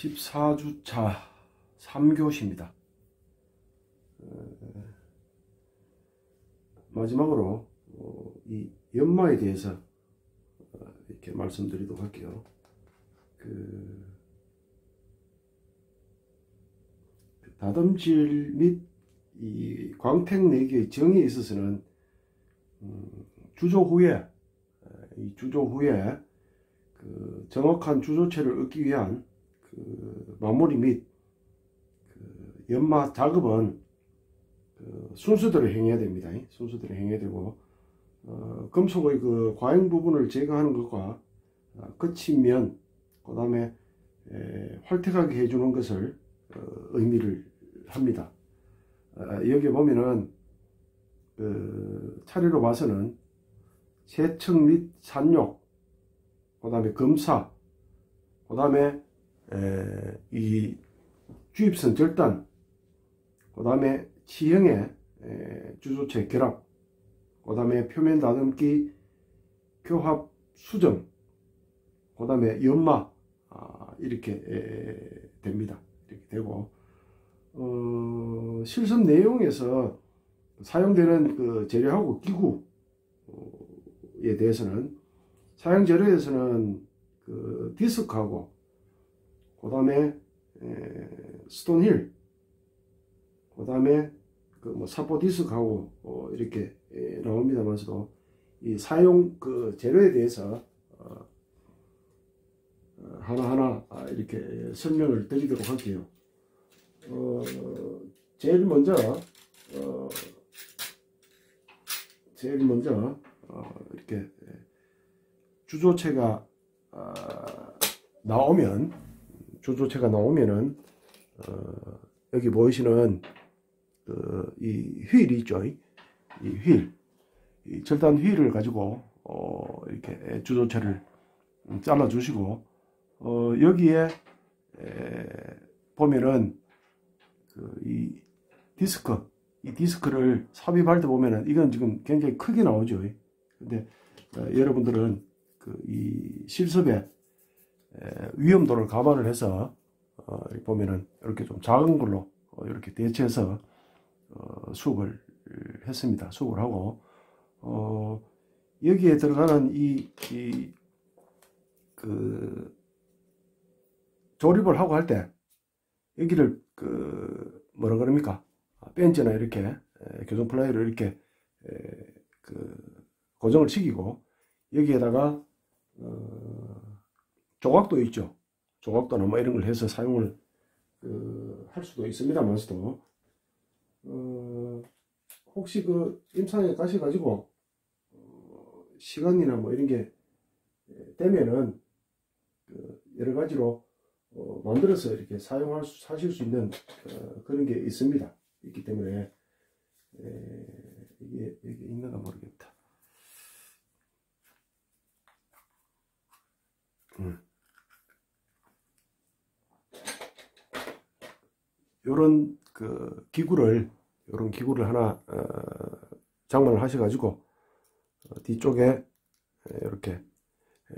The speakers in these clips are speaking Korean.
14주차 3교시입니다. 마지막으로 이 연마에 대해서 이렇게 말씀드리도록 할게요. 다듬질 및 이 광택 내기의 정의에 있어서는 주조 후에 정확한 주조체를 얻기 위한 마무리 및 연마 작업은 순서대로 행해야 됩니다. 순서대로 행해야 되고, 금속의 과잉 부분을 제거하는 것과 거친 면, 그 다음에 활택하게 해주는 것을 의미를 합니다. 여기 보면은 차례로 봐서는 세척 및 산욕, 그 다음에 검사, 그 다음에 이 주입선 절단, 그 다음에 치형의 주조체 결합, 그 다음에 표면 다듬기, 교합 수정, 그 다음에 연마, 이렇게 됩니다. 이렇게 되고, 실습 내용에서 사용되는 재료하고 기구에 대해서는 사용 재료에서는 디스크하고, 그 다음에 스톤힐, 그 다음에 사포 디스크하고 이렇게 나옵니다만서도 이 사용 재료에 대해서 하나하나 이렇게 설명을 드리도록 할게요. 제일 먼저 이렇게 주조체가 나오면은 여기 보이시는 이 휠이 있죠. 이 절단 휠을 가지고 이렇게 주조체를 잘라 주시고, 여기에 보면은 이 디스크를 삽입할 때 보면은 이건 지금 굉장히 크게 나오죠. 근데 여러분들은 이 실습의 위험도를 감안을 해서 보면은 이렇게 좀 작은 걸로 이렇게 대체해서 수업을 했습니다. 수업을 하고, 여기에 들어가는 조립을 하고 할 때 여기를 뭐라 그럽니까? 벤치나 이렇게 교정 플라이를 이렇게 고정을 시키고, 여기에다가 조각도 있죠. 조각도나 뭐 이런 걸 해서 사용을 할 수도 있습니다만서도, 혹시 임상에 가셔가지고 시간이나 뭐 이런 게 되면은 여러 가지로 만들어서 이렇게 사실 수 있는 그런 게 있습니다. 있기 때문에 이게 여기 있는가 모르겠다. 요런 기구를 하나 장만을 하셔가지고 뒤쪽에 이렇게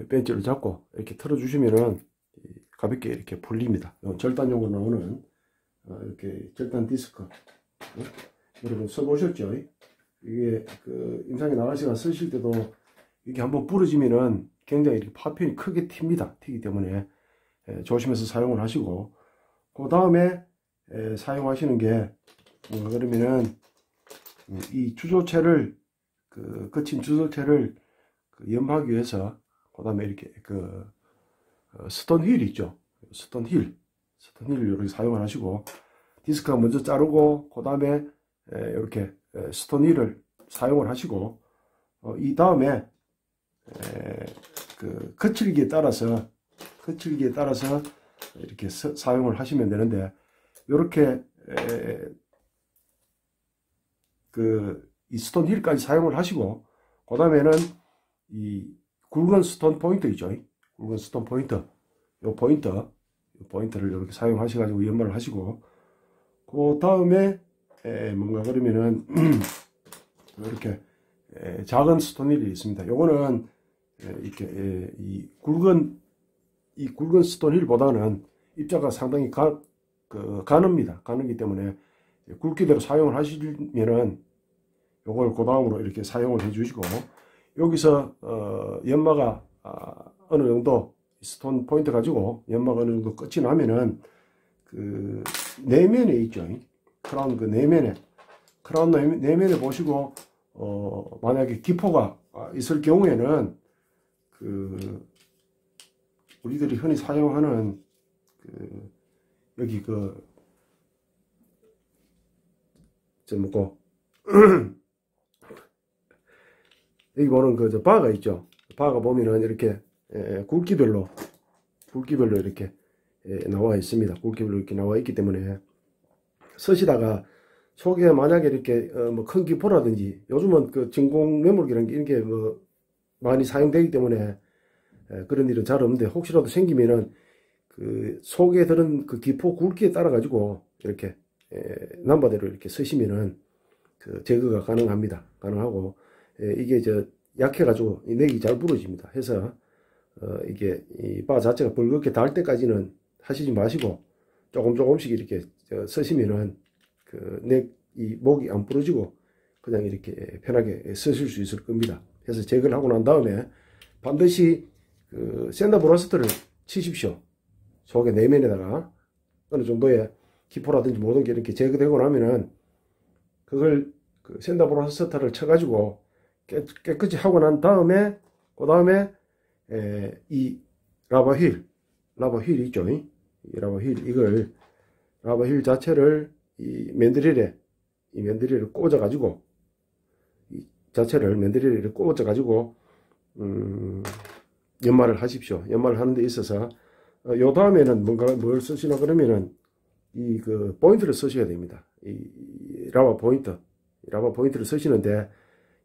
벤치를 잡고 이렇게 틀어 주시면은 가볍게 이렇게 풀립니다. 절단용으로 나오는 이렇게 절단 디스크, 여러분 써보셨죠? 이게 임상에 나가시가 쓰실 때도 이게 한번 부러지면은 굉장히 이렇게 파편이 크게 튑니다. 튀기 때문에 조심해서 사용을 하시고, 그 다음에 사용하시는 게 그러면은 이 주조체를 거친 주조체를 연마하기 위해서, 그 다음에 이렇게 스톤 휠 있죠. 스톤 힐을 이렇게 사용을 하시고, 디스크가 먼저 자르고, 그 다음에 이렇게 스톤 힐을 사용을 하시고, 이 다음에 거칠기에 따라서 이렇게 사용을 하시면 되는데, 이렇게 이 스톤 힐까지 사용을 하시고, 그 다음에는 이 굵은 스톤 포인트 있죠. 굵은 스톤 포인트, 요 포인트를 이렇게 사용하셔가지고 연마를 하시고, 그 다음에 뭔가 그러면은 이렇게 작은 스톤 힐이 있습니다. 요거는 이렇게 이 굵은 스톤 힐보다는 입자가 상당히 가늡니다. 가늘기 때문에 굵기대로 사용을 하시면은 요걸 그 다음으로 이렇게 사용을 해 주시고, 여기서 연마가 어느 정도 스톤 포인트 가지고 연마가 어느 정도 끝이 나면은 그 내면에 있죠. 크라운 그 내면에, 크라운 내면에 보시고 만약에 기포가 있을 경우에는 그 우리들이 흔히 사용하는 그 여기 그 뭐고 여기 보는 그 바가 있죠. 바가 보면은 이렇게 굵기별로 이렇게 나와 있습니다. 굵기별로 이렇게 나와 있기 때문에 쓰시다가 속에 만약에 이렇게 뭐 큰 기포라든지, 요즘은 그 진공 매몰기라는 게 이렇게 뭐 많이 사용되기 때문에 그런 일은 잘 없는데, 혹시라도 생기면은 그 속에 들은 그 기포 굵기에 따라 가지고 이렇게 남바대로 이렇게 쓰시면은 그 제거가 가능하고, 이게 약해 가지고 이 넥이 잘 부러집니다. 해서 이게 이 바 자체가 벌겋게 닿을 때까지는 하시지 마시고 조금씩 이렇게 쓰시면은 그 넥 이 목이 안 부러지고 그냥 이렇게 편하게 쓰실 수 있을 겁니다. 그래서 제거를 하고 난 다음에 반드시 그 샌더 브라스트를 치십시오. 속의 내면에다가 어느 정도의 기포라든지 모든 게 이렇게 제거되고 나면은 그걸 그 샌더 브라스트를 쳐가지고 깨끗이 하고 난 다음에 그 다음에 이 라바 휠 있죠. 이 라바 휠, 이걸 라바 휠 자체를 이 맨드릴에 꽂아 가지고, 이 자체를 맨드릴에 꽂아 가지고 연마를 하십시오. 연마를 하는 데 있어서 요 다음에는 뭘 쓰시나 그러면은 이 그 포인트를 쓰셔야 됩니다. 이 라바 포인트를 쓰시는데,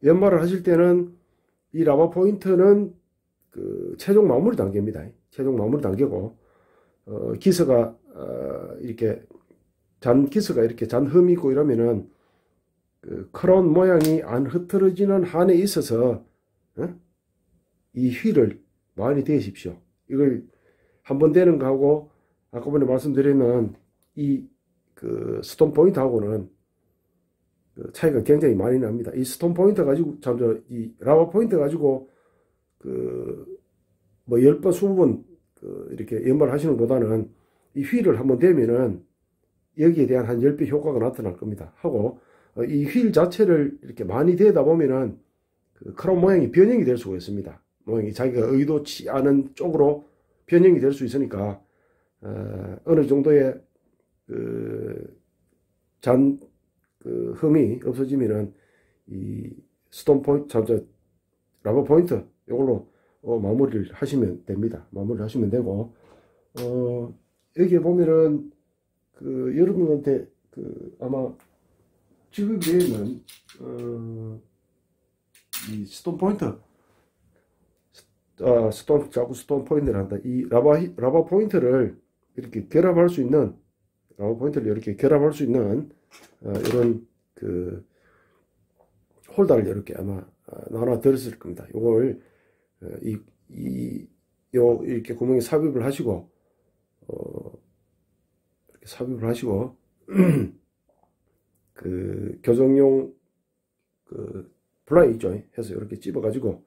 연마를 하실 때는 이 라바 포인트는 그 최종 마무리 단계입니다. 최종 마무리 단계고, 기스가 이렇게 기스가 이렇게 잔 흠이 있고 이러면은 그 크라운 모양이 안 흐트러지는 한에 있어서 이 휠을 많이 대십시오. 이걸 한번 대는 거하고 아까 전에 말씀드리는 이 그 스톤 포인트하고는 그 차이가 굉장히 많이 납니다. 이 스톤 포인트 가지고 이 라바 포인트 가지고 그 뭐 10번 20번 그 이렇게 연마를 하시는 것보다는 이 휠을 한번 대면은 여기에 대한 한 10배 효과가 나타날 겁니다. 하고 이 휠 자체를 이렇게 많이 대다 보면은 그 크라운 모양이 변형이 될 수가 있습니다. 모양이 자기가 의도치 않은 쪽으로 변형이 될 수 있으니까 어느 정도의 그 흠이 없어지면은 이 스톤 포인트, 라바 포인트 이걸로 마무리를 하시면 됩니다. 마무리를 하시면 되고, 여기에 보면은 그 여러분한테 그 아마 지금 외에는 이 스톤 포인트, 스톤 포인트를 한다. 이 라바 포인트를 이렇게 결합할 수 있는, 이런 그 홀더를 이렇게 아마 나눠 들었을 겁니다. 이걸 이렇게 구멍에 삽입을 하시고 이렇게 삽입을 하시고 그 교정용 그 플라이 있죠. 해서 이렇게 찝어 가지고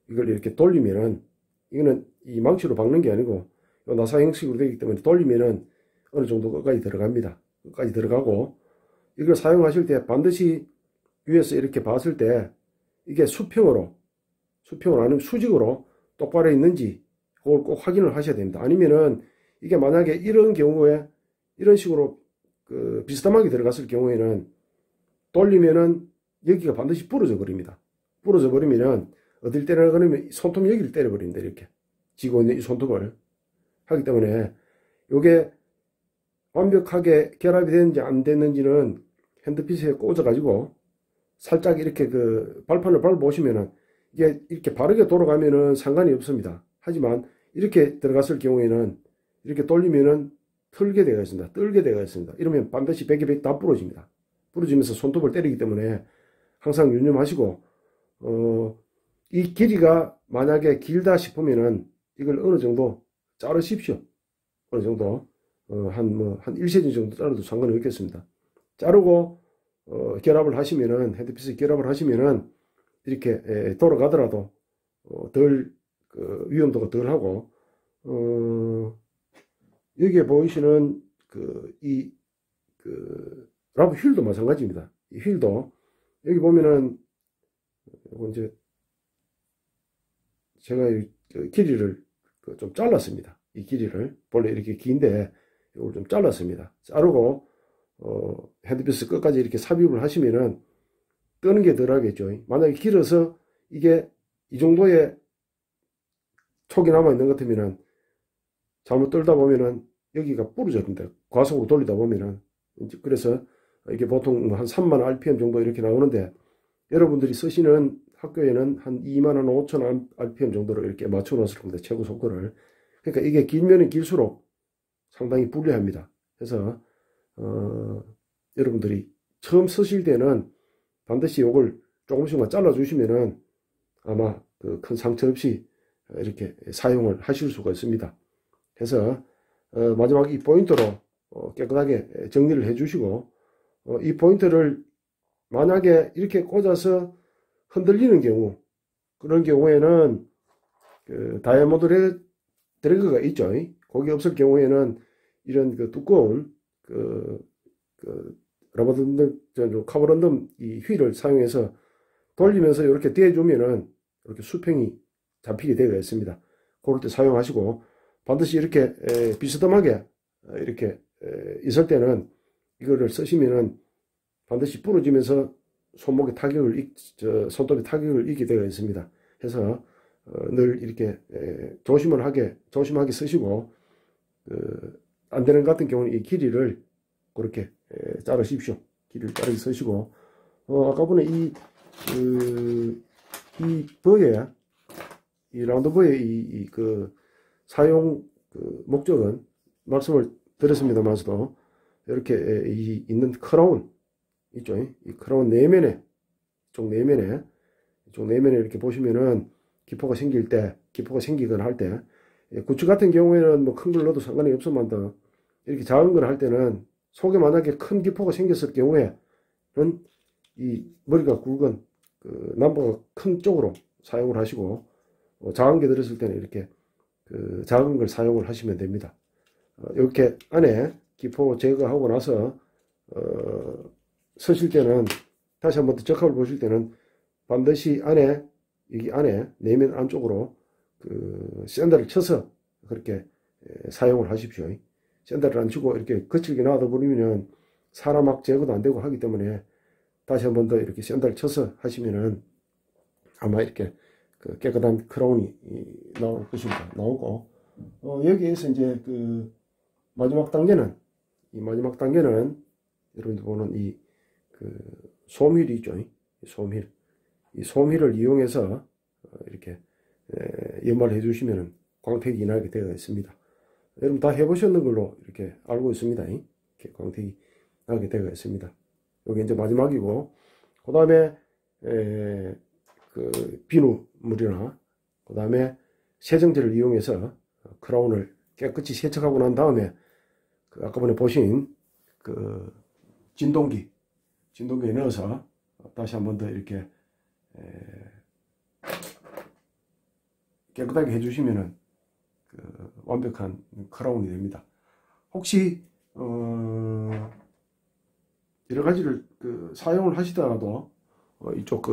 이걸 이렇게 돌리면은, 이거는 이 망치로 박는 게 아니고 나사 형식으로 되기 때문에 돌리면은 어느 정도 끝까지 들어갑니다. 끝까지 들어가고, 이걸 사용하실 때 반드시 위에서 이렇게 봤을 때 이게 수평으로 아니면 수직으로 똑바로 있는지 그걸 꼭 확인을 하셔야 됩니다. 아니면은 이게 만약에 이런 경우에 이런 식으로 그 비스듬하게 들어갔을 경우에는 돌리면은 여기가 반드시 부러져 버립니다. 부러져 버리면은 어딜 때리나 그러면 손톱 여기를 때려 버립니다. 이렇게 쥐고 있는 이 손톱을 하기 때문에 요게 완벽하게 결합이 됐는지 안 됐는지는 핸드피스에 꽂아 가지고 살짝 이렇게 그 발판을 밟아 보시면은 이게 이렇게 바르게 돌아가면은 상관이 없습니다. 하지만 이렇게 들어갔을 경우에는 이렇게 돌리면은 털게 되어 있습니다. 떨게 되어 있습니다. 이러면 반드시 100에 100 다 부러집니다. 부러지면서 손톱을 때리기 때문에 항상 유념하시고, 이 길이가 만약에 길다 싶으면은 이걸 어느 정도 자르십시오. 어느 정도 한 1cm 정도 자르도 상관이 없겠습니다. 자르고 결합을 하시면은, 헤드피스 결합을 하시면은 이렇게 돌아가더라도 덜 위험도가 덜 하고, 여기에 보이시는 라브 휠도 마찬가지입니다. 이 휠도 여기 보면은 이제 제가 길이를 좀 잘랐습니다. 이 길이를 원래 이렇게 긴데 이걸 좀 잘랐습니다. 자르고 헤드피스 끝까지 이렇게 삽입을 하시면은 뜨는 게 덜 하겠죠. 만약에 길어서 이게 이 정도의 촉이 남아 있는 것 같으면은 잘못 떨다 보면은 여기가 부러졌는데 과속으로 돌리다 보면은 그래서 이게 보통 한 3만 rpm 정도 이렇게 나오는데 여러분들이 쓰시는 학교에는 한 2만 5천 rpm 정도로 이렇게 맞춰 놓았을 겁니다. 최고 속도를. 그러니까 이게 길면은 길수록 상당히 불리합니다. 그래서 여러분들이 처음 쓰실 때는 반드시 이걸 조금씩만 잘라 주시면은 아마 큰 상처 없이 이렇게 사용을 하실 수가 있습니다. 그래서 마지막 이 포인트로 깨끗하게 정리를 해 주시고, 이 포인트를 만약에 이렇게 꽂아서 흔들리는 경우, 그런 경우에는 다이아몬드 드래그가 있죠. 거기 없을 경우에는 이런 두꺼운 러버 카보런덤 이 휠을 사용해서 돌리면서 이렇게 떼주면은 이렇게 수평이 잡히게 되어 있습니다. 그럴 때 사용하시고, 반드시 이렇게 비스듬하게 이렇게 있을 때는 이거를 쓰시면은 반드시 부러지면서 손목에 손톱에 타격을 입게 되어 있습니다. 그래서 늘 이렇게 조심하게 쓰시고, 안 되는 것 같은 경우는 이 길이를 그렇게 자르십시오. 길이를 자르게 쓰시고, 아까 보니 이 버에, 이 라운드 버의 사용 목적은 말씀을 드렸습니다만서도 이렇게 있는 크라운 있죠. 이 크라운 내면에 쪽 내면에 이렇게 보시면은 기포가 생기거나 할 때, 구추 같은 경우에는 뭐 큰 걸 넣어도 상관이 없으면도 이렇게 작은 걸 할 때는 속에 만약에 큰 기포가 생겼을 경우에는 이 머리가 굵은 남보가 큰 쪽으로 사용을 하시고, 작은 게 들었을 때는 이렇게 작은 걸 사용을 하시면 됩니다. 이렇게 안에 기포 제거하고 나서 쓰실 때는 다시 한번 더 적합을 보실 때는 반드시 여기 안에 내면 안쪽으로 샌들을 쳐서 그렇게 사용을 하십시오. 샌들을 안 치고 이렇게 거칠게 놔둬 버리면 사람막 제거도 안 되고 하기 때문에 다시 한번 더 이렇게 샌들을 쳐서 하시면은 아마 이렇게 깨끗한 크라운이 나올 것입니다. 나오고, 여기에서 이제 마지막 단계는 여러분들 보는 이 솜휠이 있죠. 이 솜휠을 이용해서 이렇게 연말해 주시면 광택이 나게 되어 있습니다. 여러분 다 해보셨는 걸로 이렇게 알고 있습니다. 이렇게 광택이 나게 되어 있습니다. 여기 이제 마지막이고, 그 다음에 비누물이나 그 다음에 세정제를 이용해서 크라운을 깨끗이 세척하고 난 다음에 아까 전에 보신 진동기에 넣어서 다시 한번 더 이렇게 깨끗하게 해주시면은 완벽한 크라운이 됩니다. 혹시 여러 가지를 사용을 하시다가도 이쪽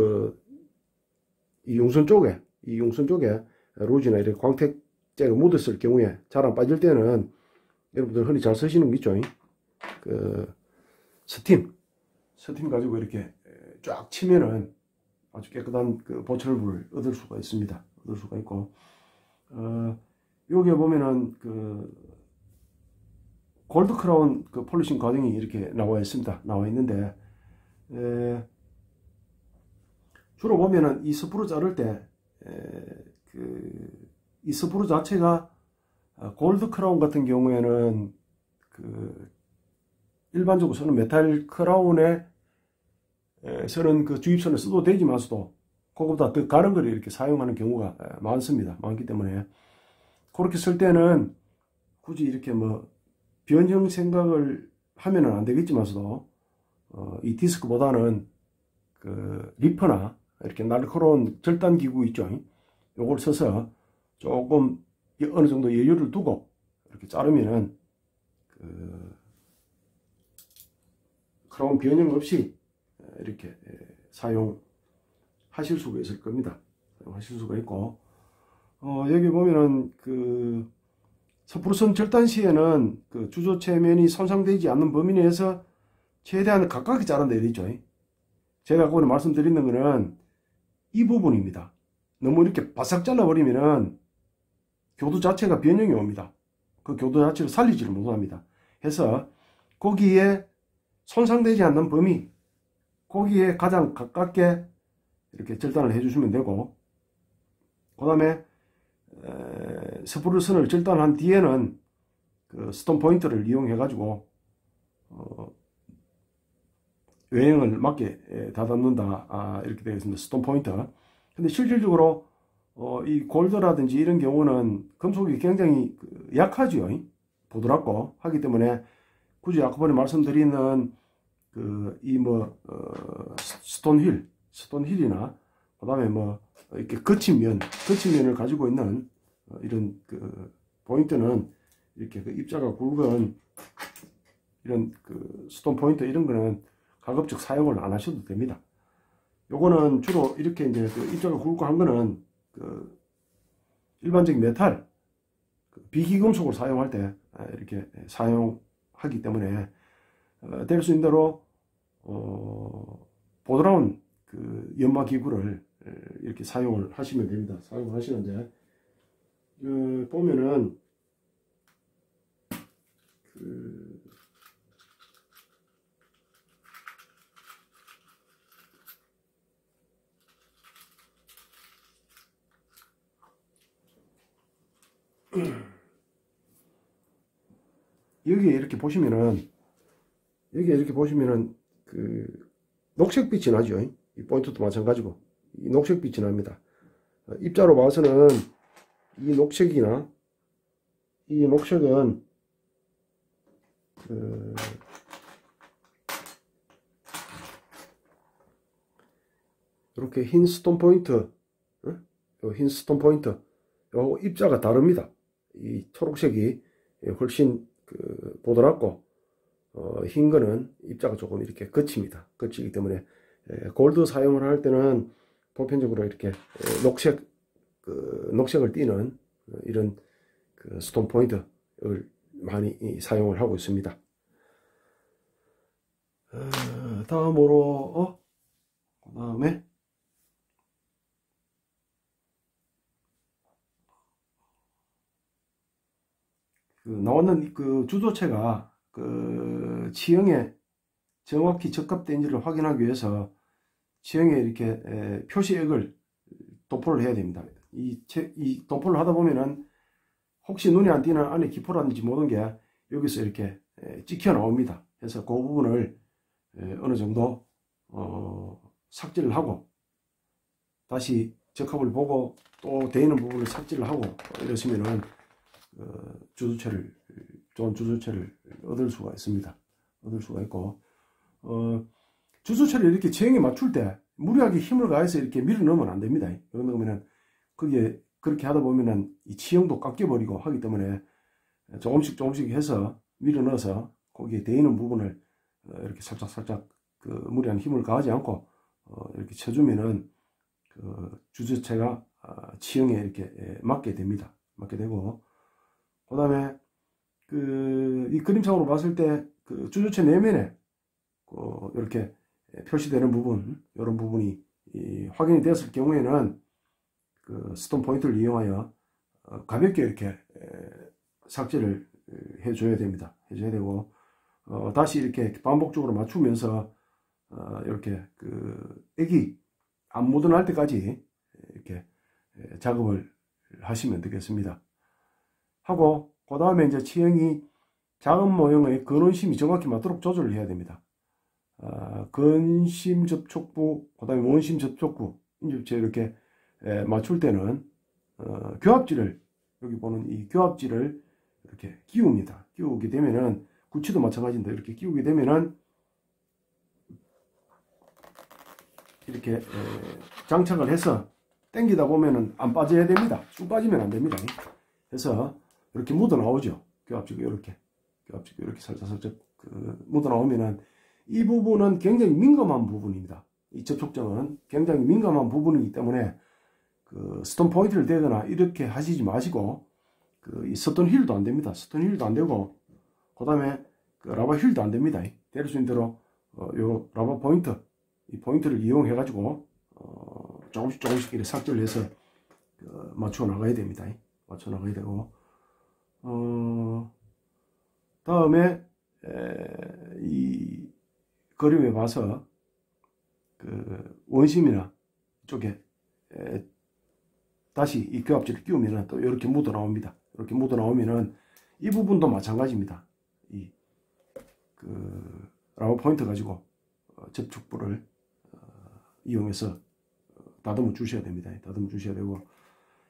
이 용선 쪽에 로즈나 이렇게 광택제가 묻었을 경우에 잘 안 빠질 때는 여러분들 흔히 잘 쓰시는 거 있죠. 스팀 가지고 이렇게 쫙 치면은 아주 깨끗한 보철물을 얻을 수가 있습니다. 얻을 수가 있고, 여기에 보면은 골드 크라운 폴리싱 과정이 이렇게 나와 있는데, 주로 보면은 이 스프루 자를 때, 이 스프루 자체가 골드 크라운 같은 경우에는 일반적으로 쓰는 메탈 크라운에 쓰는 주입선을 써도 되지만서도 그거보다 더 가는 걸 이렇게 사용하는 경우가 많습니다. 많기 때문에 그렇게 쓸 때는 굳이 이렇게 변형 생각을 하면은 안 되겠지만서도 이 디스크보다는 그 리퍼나 이렇게 날카로운 절단 기구 있죠. 요걸 써서 조금 어느 정도 여유를 두고 이렇게 자르면은 그런 변형 없이 이렇게 사용하실 수가 있을 겁니다. 사용하실 수가 있고, 여기 보면은 그 섣부르선 절단 시에는 그 주조체면이 손상되지 않는 범위 내에서 최대한 가깝게 자른다 이랬죠. 제가 아까 말씀드리는 거는 이 부분입니다. 너무 이렇게 바싹 잘라버리면은 교도 자체가 변형이 옵니다. 그 교도 자체를 살리지를 못합니다. 해서 거기에 손상되지 않는 범위, 거기에 가장 가깝게 이렇게 절단을 해주시면 되고, 그 다음에 섣부르선을 절단한 뒤에는 그 스톤 포인트를 이용해 가지고 외형을 맞게 다듬는다, 이렇게 되어 있습니다. 스톤 포인트. 근데 실질적으로 이 골드라든지 이런 경우는 금속이 굉장히 약하죠. 부드럽고 하기 때문에 굳이 아까 전에 말씀드리는 스톤힐이나 그 다음에 이렇게 거친 면을 가지고 있는 이런 포인트는 이렇게 입자가 굵은 이런 스톤 포인트 이런 거는 가급적 사용을 안 하셔도 됩니다. 요거는 주로 이렇게 이제 입자가 굵고 한 거는 일반적인 메탈, 비기금속을 사용할 때 이렇게 사용하기 때문에 될 수 있는 대로 보드라운 연마 기구를 이렇게 사용을 하시면 됩니다. 사용을 하시는데 보면은 여기에 이렇게 보시면은 녹색빛이 나죠. 이 포인트도 마찬가지고 이 녹색빛이 납니다. 입자로 봐서는 이 녹색은 이렇게 흰 스톤 포인트, 흰 스톤 포인트, 요 입자가 다릅니다. 이 초록색이 훨씬 보드랍고 흰 거는 입자가 조금 이렇게 거칩니다. 거치기 때문에 골드 사용을 할 때는 보편적으로 이렇게 녹색을 띠는 이런 스톤 포인트를 많이 사용을 하고 있습니다. 다음으로 그 다음에 나왔는 주조체가 치형에 정확히 적합된지를 확인하기 위해서 치형에 이렇게 표시액을 도포를 해야 됩니다. 이 도포를 하다 보면은 혹시 눈에 안 띄는 안에 기포라든지 모든 게 여기서 이렇게 찍혀 나옵니다. 그래서 그 부분을 어느 정도 삭제를 하고 다시 적합을 보고 또 되는 부분을 삭제를 하고 이러시면은 좋은 주조체를 얻을 수가 있습니다. 얻을 수가 있고, 주조체를 이렇게 체형에 맞출 때 무리하게 힘을 가해서 이렇게 밀어 넣으면 안 됩니다. 밀어 넣으면은 그렇게 하다 보면은 이 치형도 깎여버리고 하기 때문에 조금씩 해서 밀어 넣어서 거기에 대이는 부분을 이렇게 살짝 무리한 힘을 가하지 않고 이렇게 쳐주면은 주조체가 치형에 이렇게 맞게 됩니다. 맞게 되고, 그 다음에 이 그림상으로 봤을 때 주조체 내면에 이렇게 표시되는 부분, 이런 부분이 확인이 되었을 경우에는 스톤 포인트를 이용하여 가볍게 이렇게 삭제를 해줘야 됩니다. 해줘야 되고, 다시 이렇게 반복적으로 맞추면서 이렇게 액이 안 묻어날 때까지 이렇게 작업을 하시면 되겠습니다. 하고 그 다음에 이제 치형이 작은 모형의 근원심이 정확히 맞도록 조절을 해야 됩니다. 근심 접촉부, 그 다음에 원심 접촉부 이제 이렇게 맞출 때는 교합지를, 여기 보는 이 교합지를 이렇게 끼웁니다. 끼우게 되면은, 구치도 마찬가지인데, 이렇게 끼우게 되면은, 이렇게 장착을 해서 당기다 보면은 안 빠져야 됩니다. 쑥 빠지면 안 됩니다. 그래서 이렇게 묻어 나오죠. 교합지가 이렇게 살짝 묻어 나오면은, 이 부분은 굉장히 민감한 부분입니다. 이 접촉점은 굉장히 민감한 부분이기 때문에 그 스톤 포인트를 대거나 이렇게 하시지 마시고, 이 스톤 힐도 안 됩니다. 스톤 힐도 안 되고, 그 다음에 그 라바 힐도 안 됩니다. 될 수 있는 대로 요 라바 포인트, 이 포인트를 이용해 가지고 조금씩 이렇게 삭제를 해서 맞춰 나가야 됩니다. 맞춰 나가야 되고, 다음에 이 그림에 봐서 그 원심이나 이쪽에 다시 이 교합지를 끼우면은 또 이렇게 묻어 나옵니다. 이렇게 묻어 나오면은 이 부분도 마찬가지입니다. 이 그 라바 포인트 가지고 접촉부를 이용해서 다듬어 주셔야 됩니다. 다듬어 주셔야 되고,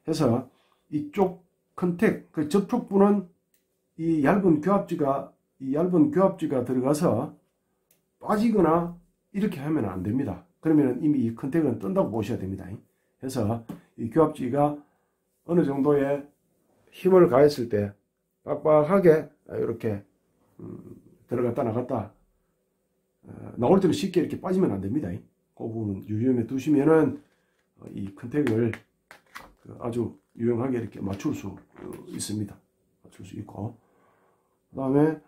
해서 이쪽 컨택, 그 접촉부는 이 얇은 교합지가 들어가서 빠지거나 이렇게 하면 안 됩니다. 그러면 이미 이 컨택은 뜬다고 보셔야 됩니다. 그래서 이 교합지가 어느 정도의 힘을 가했을 때 빡빡하게 이렇게 들어갔다 나갔다 나올 때는 쉽게 이렇게 빠지면 안 됩니다. 그 부분은 유념해 두시면은 이 컨택을 아주 유용하게 이렇게 맞출 수 있습니다. 맞출 수 있고, 그 다음에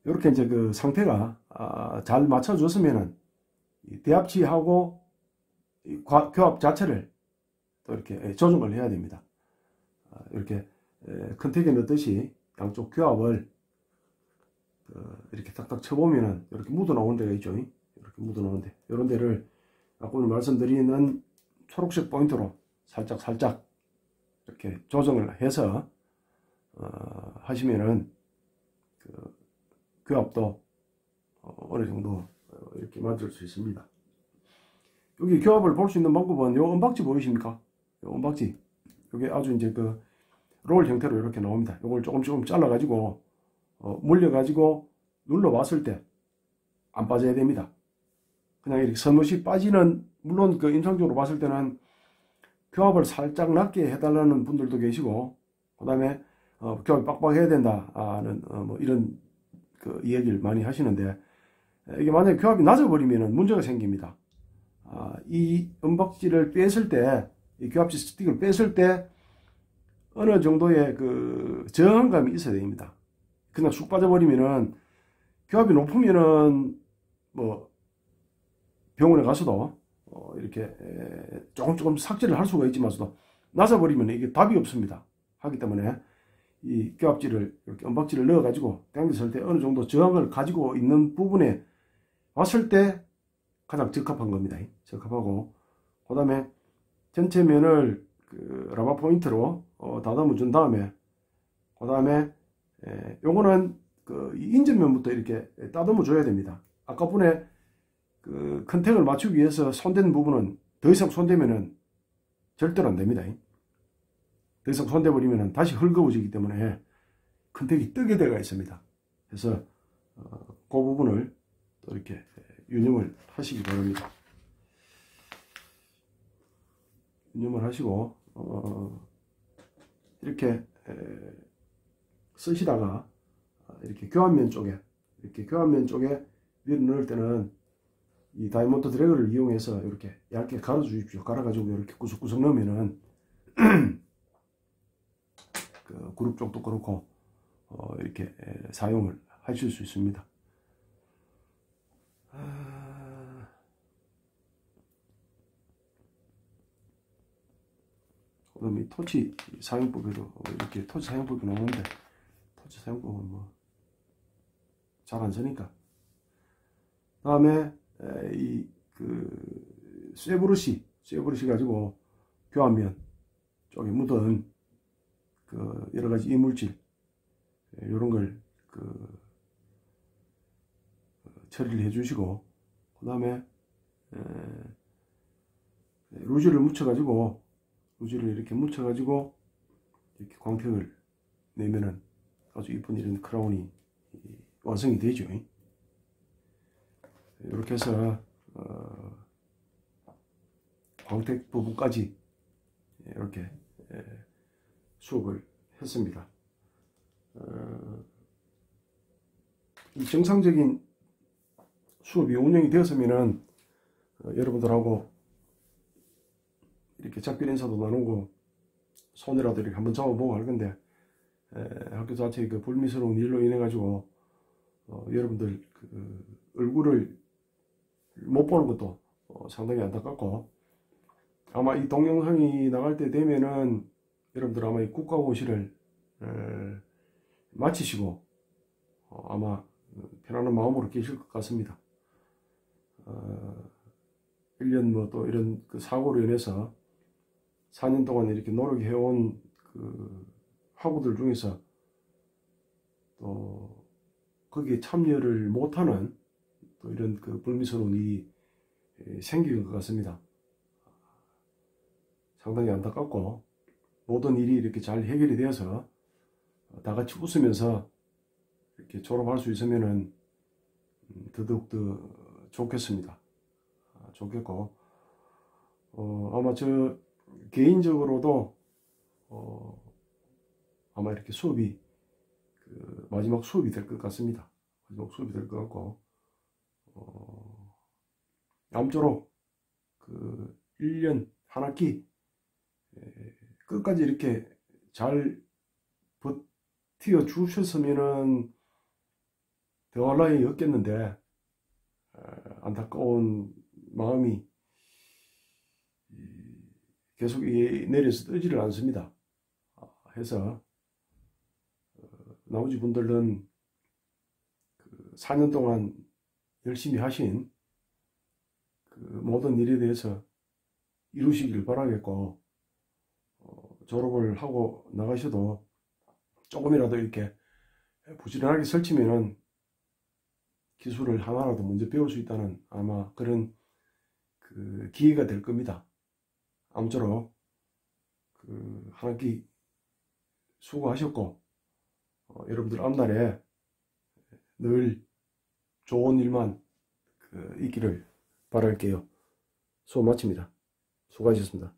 이렇게 이제 그 상태가 잘 맞춰졌으면은 이 대합치하고 이 교합 자체를 또 이렇게 조정을 해야 됩니다. 이렇게 컨택에 넣듯이 양쪽 교합을 이렇게 탁탁 쳐보면은 이렇게 묻어 나오는 데가 있죠. 이렇게 묻어 나오는데, 이런 데를 아까 오늘 말씀드리는 초록색 포인트로 살짝 이렇게 조정을 해서 하시면은 그 교합도 어느 정도 이렇게 만들 수 있습니다. 여기 교합을 볼 수 있는 방법은 요 은박지 보이십니까? 요 은박지, 여기 아주 이제 그 롤 형태로 이렇게 나옵니다. 요걸 조금 잘라 가지고 물려 가지고 눌러 봤을 때 안 빠져야 됩니다. 그냥 이렇게 서밋이 빠지는, 물론 그 임상적으로 봤을 때는 교합을 살짝 낮게 해달라는 분들도 계시고, 그 다음에 교합이 빡빡해야 된다는 뭐 이런 그 이야기를 많이 하시는데, 이게 만약에 교합이 낮아버리면 문제가 생깁니다. 이 은박지를 뺐을 때, 이 교합지 스틱을 뺐을 때 어느 정도의 그 저항감이 있어야 됩니다. 그냥 쑥 빠져버리면은, 교합이 높으면은 뭐 병원에 가서도 이렇게 조금 삭제를 할 수가 있지만서도, 낮아버리면 이게 답이 없습니다. 하기 때문에 이 교합지를 이렇게 은박지를 넣어 가지고 당겼을 때 어느 정도 저항을 가지고 있는 부분에 왔을 때 가장 적합한 겁니다. 적합하고, 그 다음에 전체 면을 그 라바 포인트로 다듬어 준 다음에, 그 다음에 요거는 그 인접면부터 이렇게 다듬어 줘야 됩니다. 아까 분에 그 컨택을 맞추기 위해서 손댄 부분은 더 이상 손대면은 절대로 안 됩니다. 더 이상 손대버리면은 다시 헐거워지기 때문에 컨택이 뜨게 되어 있습니다. 그래서 그 부분을 또 이렇게 유념을 하시기 바랍니다. 유념을 하시고 이렇게 쓰시다가 이렇게 교환면 쪽에 밀어 넣을 때는 이 다이아몬드 드래그를 이용해서 이렇게 얇게 갈아 주십시오. 갈아 가지고 이렇게 구석구석 넣으면은 그 그룹 쪽도 그렇고 이렇게 사용을 하실 수 있습니다. 그다음에 토치 사용법에도 이렇게 토치 사용법이 나오는데, 토치 사용법은 뭐 잘 안 쓰니까. 다음에 이 그 쇠브러시 가지고 교환면 쪽에 묻은 그 여러 가지 이물질 이런 걸 그 처리를 해주시고, 그 다음에 루즈를 이렇게 묻혀가지고 이렇게 광택을 내면은 아주 이쁜 이런 크라운이 완성이 되죠. 이렇게 해서 광택 부분까지 이렇게 수업을 했습니다. 이 정상적인 수업이 운영이 되었으면은 여러분들하고 이렇게 작별 인사도 나누고 손이라도 이렇게 한번 잡아보고 할 건데 학교 자체의 그 불미스러운 일로 인해 가지고 여러분들 그 얼굴을 못 보는 것도 상당히 안타깝고, 아마 이 동영상이 나갈 때 되면은 여러분들 아마 이 국가고시를 마치시고 아마 편안한 마음으로 계실 것 같습니다. 1년 뭐 또 이런 그 사고로 인해서 4년 동안 이렇게 노력해온 그 학우들 중에서 또 거기에 참여를 못하는 또 이런 그 불미스러운 일이 생긴 것 같습니다. 상당히 안타깝고, 모든 일이 이렇게 잘 해결이 되어서 다 같이 웃으면서 이렇게 졸업할 수 있으면은 더더욱더 좋겠습니다. 좋겠고, 아마 저 개인적으로도 아마 이렇게 수업이 그 마지막 수업이 될 것 같습니다. 마지막 수업이 될 것 같고, 아무쪼록 그 1년 한 학기 끝까지 이렇게 잘 버티어 주셨으면은 더할 나위 없겠는데, 안타까운 마음이 계속 내려서 뜨지를 않습니다. 해서 나머지 분들은 그 4년 동안 열심히 하신 그 모든 일에 대해서 이루시길 바라겠고, 졸업을 하고 나가셔도 조금이라도 이렇게 부지런하게 설치면은 기술을 하나라도 먼저 배울 수 있다는 아마 그런 그 기회가 될 겁니다. 아무쪼록 그 한 학기 수고하셨고, 여러분들 앞날에 늘 좋은 일만 있기를 바랄게요. 수고 마칩니다. 수고하셨습니다.